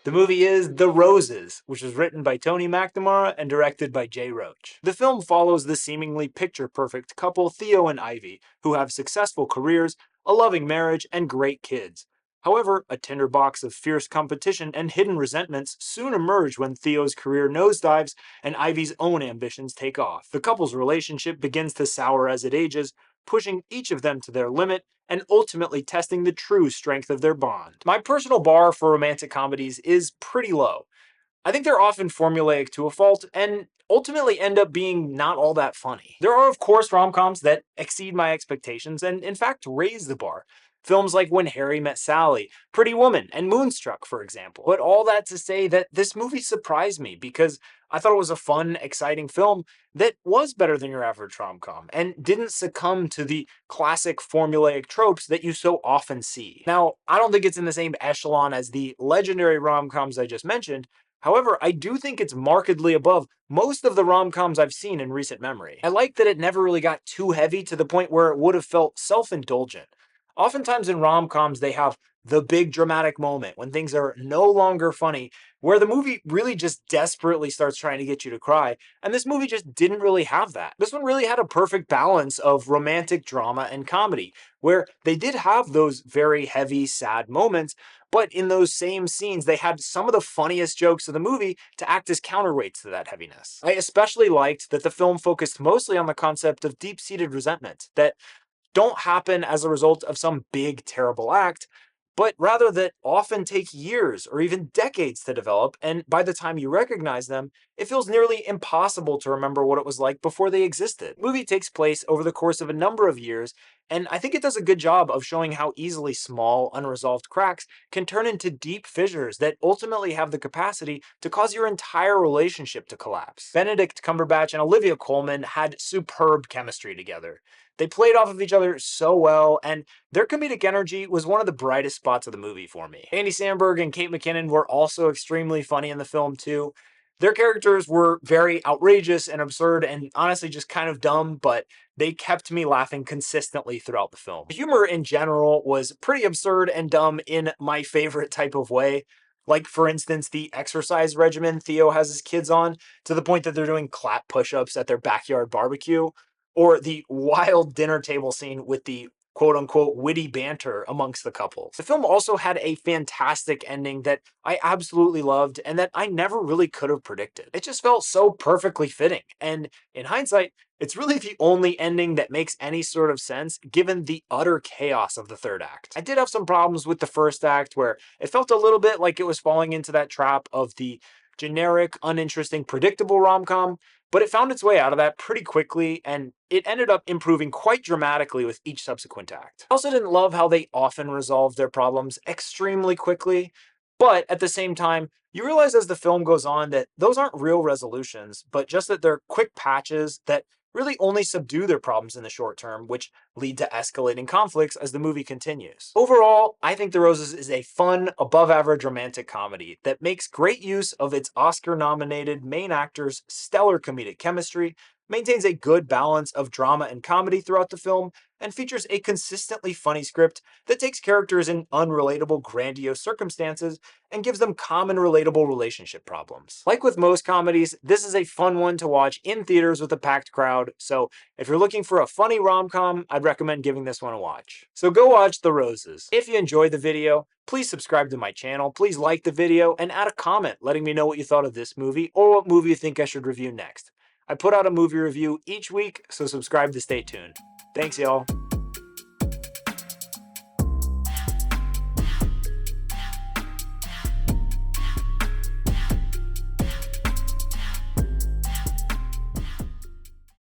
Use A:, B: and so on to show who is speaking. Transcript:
A: The movie is The Roses, which was written by Tony McNamara and directed by Jay Roach. The film follows the seemingly picture-perfect couple Theo and Ivy, who have successful careers, a loving marriage, and great kids. However, a tinderbox of fierce competition and hidden resentments soon emerge when Theo's career nosedives and Ivy's own ambitions take off. The couple's relationship begins to sour as it ages, pushing each of them to their limit and ultimately testing the true strength of their bond. My personal bar for romantic comedies is pretty low. I think they're often formulaic to a fault and ultimately end up being not all that funny. There are, of course, rom-coms that exceed my expectations and, in fact, raise the bar. Films like When Harry Met Sally, Pretty Woman, and Moonstruck, for example. But all that to say that this movie surprised me because I thought it was a fun, exciting film that was better than your average rom-com and didn't succumb to the classic formulaic tropes that you so often see. Now, I don't think it's in the same echelon as the legendary rom-coms I just mentioned. However, I do think it's markedly above most of the rom-coms I've seen in recent memory. I like that it never really got too heavy to the point where it would have felt self-indulgent. Oftentimes in rom-coms, they have the big dramatic moment when things are no longer funny, where the movie really just desperately starts trying to get you to cry, and this movie just didn't really have that. This one really had a perfect balance of romantic drama and comedy, where they did have those very heavy, sad moments, but in those same scenes, they had some of the funniest jokes of the movie to act as counterweights to that heaviness. I especially liked that the film focused mostly on the concept of deep-seated resentment, that don't happen as a result of some big, terrible act, but rather that often take years or even decades to develop, and by the time you recognize them, it feels nearly impossible to remember what it was like before they existed. The movie takes place over the course of a number of years, and I think it does a good job of showing how easily small, unresolved cracks can turn into deep fissures that ultimately have the capacity to cause your entire relationship to collapse. Benedict Cumberbatch and Olivia Colman had superb chemistry together. They played off of each other so well, and their comedic energy was one of the brightest spots of the movie for me. Andy Samberg and Kate McKinnon were also extremely funny in the film too. Their characters were very outrageous and absurd and honestly just kind of dumb, but they kept me laughing consistently throughout the film. The humor in general was pretty absurd and dumb in my favorite type of way. Like, for instance, the exercise regimen Theo has his kids on, to the point that they're doing clap push-ups at their backyard barbecue, or the wild dinner table scene with the quote-unquote witty banter amongst the couples. The film also had a fantastic ending that I absolutely loved and that I never really could have predicted. It just felt so perfectly fitting, and in hindsight, it's really the only ending that makes any sort of sense given the utter chaos of the third act. I did have some problems with the first act where it felt a little bit like it was falling into that trap of the generic, uninteresting, predictable rom-com, but it found its way out of that pretty quickly, and it ended up improving quite dramatically with each subsequent act. I also didn't love how they often resolved their problems extremely quickly, but at the same time, you realize as the film goes on that those aren't real resolutions, but just that they're quick patches that really only subdue their problems in the short term, which lead to escalating conflicts as the movie continues. Overall, I think The Roses is a fun, above-average romantic comedy that makes great use of its Oscar-nominated main actor's stellar comedic chemistry, maintains a good balance of drama and comedy throughout the film, and features a consistently funny script that takes characters in unrelatable, grandiose circumstances and gives them common relatable relationship problems. Like with most comedies, this is a fun one to watch in theaters with a packed crowd, so if you're looking for a funny rom-com, I'd recommend giving this one a watch. So go watch The Roses. If you enjoyed the video, please subscribe to my channel, please like the video, and add a comment letting me know what you thought of this movie or what movie you think I should review next. I put out a movie review each week, so subscribe to stay tuned. Thanks, y'all.